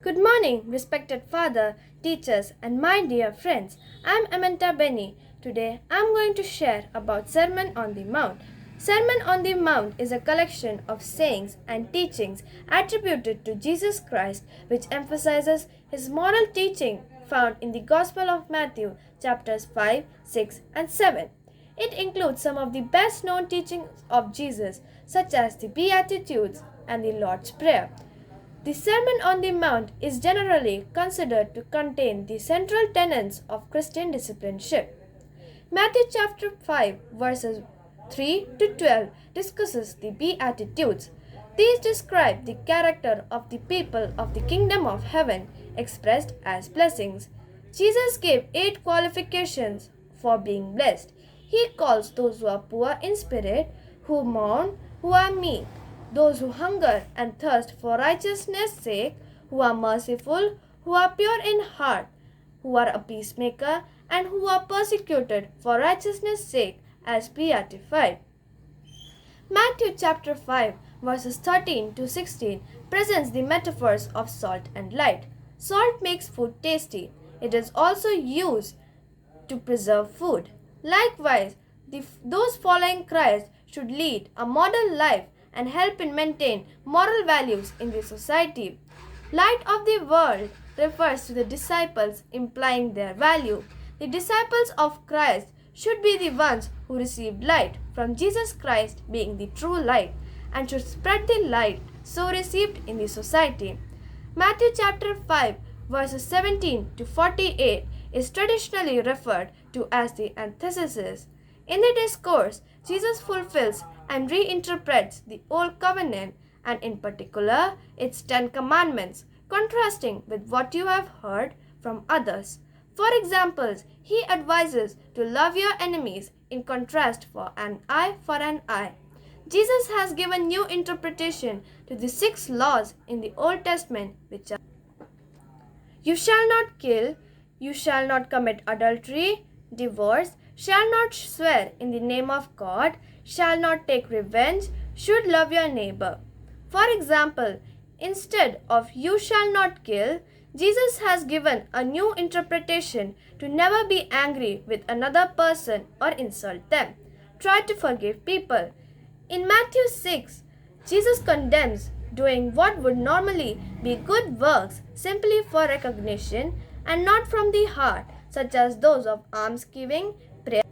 Good morning, respected father, teachers, and my dear friends. I'm Amanta Benny. Today I'm going to share about Sermon on the Mount. Sermon on the Mount is a collection of sayings and teachings attributed to Jesus Christ which emphasizes his moral teaching found in the Gospel of Matthew chapters 5, 6, and 7. It includes some of the best known teachings of Jesus such as the Beatitudes and the Lord's Prayer. The Sermon on the Mount is generally considered to contain the central tenets of Christian discipleship. Matthew chapter 5 verses 3 to 12 discusses the Beatitudes. These describe the character of the people of the kingdom of heaven expressed as blessings. Jesus gave 8 qualifications for being blessed. He calls those who are poor in spirit, who mourn, who are meek, those who hunger and thirst for righteousness' sake, who are merciful, who are pure in heart, who are a peacemaker, and who are persecuted for righteousness' sake as beatified. Matthew chapter 5 verses 13 to 16 presents the metaphors of salt and light. Salt makes food tasty. It is also used to preserve food. Likewise, those following Christ should lead a model life and help in maintain moral values in the society. Light of the world refers to the disciples, implying their value. The disciples of Christ should be the ones who received light from Jesus Christ being the true light and should spread the light so received in the society. Matthew chapter 5 verses 17 to 48 is traditionally referred to as the antithesis. In the discourse, Jesus fulfills and reinterprets the Old Covenant and in particular its 10 commandments, contrasting with what you have heard from others. For examples, he advises to love your enemies in contrast for an eye for an eye. Jesus has given new interpretation to the 6 laws in the Old Testament which are: you shall not kill, you shall not commit adultery, divorce, shall not swear in the name of God, shall not take revenge, should love your neighbor. For example, instead of you shall not kill, Jesus has given a new interpretation to never be angry with another person or insult them. Try to forgive people. In Matthew 6, Jesus condemns doing what would normally be good works simply for recognition and not from the heart, such as those of almsgiving,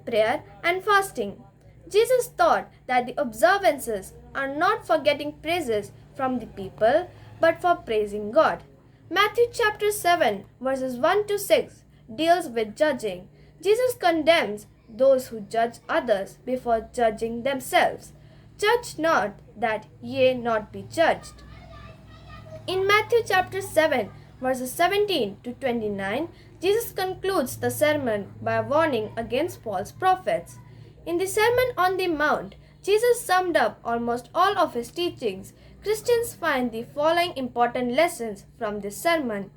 prayer, and fasting. Jesus taught that the observances are not for getting praises from the people, but for praising God. Matthew chapter 7 verses 1 to 6 deals with judging. Jesus condemns those who judge others before judging themselves. Judge not, that ye not be judged. In Matthew chapter 7 verses 17 to 29, Jesus concludes the sermon by warning against false prophets. In the Sermon on the Mount, Jesus summed up almost all of his teachings. Christians find the following important lessons from this sermon.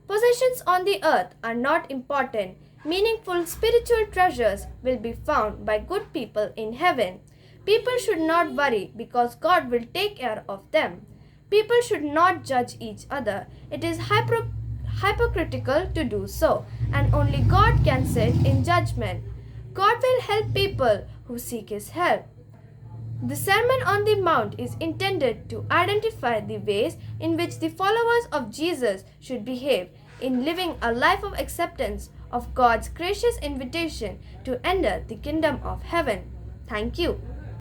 Possessions on the earth are not important. Meaningful spiritual treasures will be found by good people in heaven. People should not worry because God will take care of them. People should not judge each other. It is hypocritical to do so, and only God can sit in judgment. God will help people who seek His help. The Sermon on the Mount is intended to identify the ways in which the followers of Jesus should behave in living a life of acceptance of God's gracious invitation to enter the kingdom of heaven. Thank you.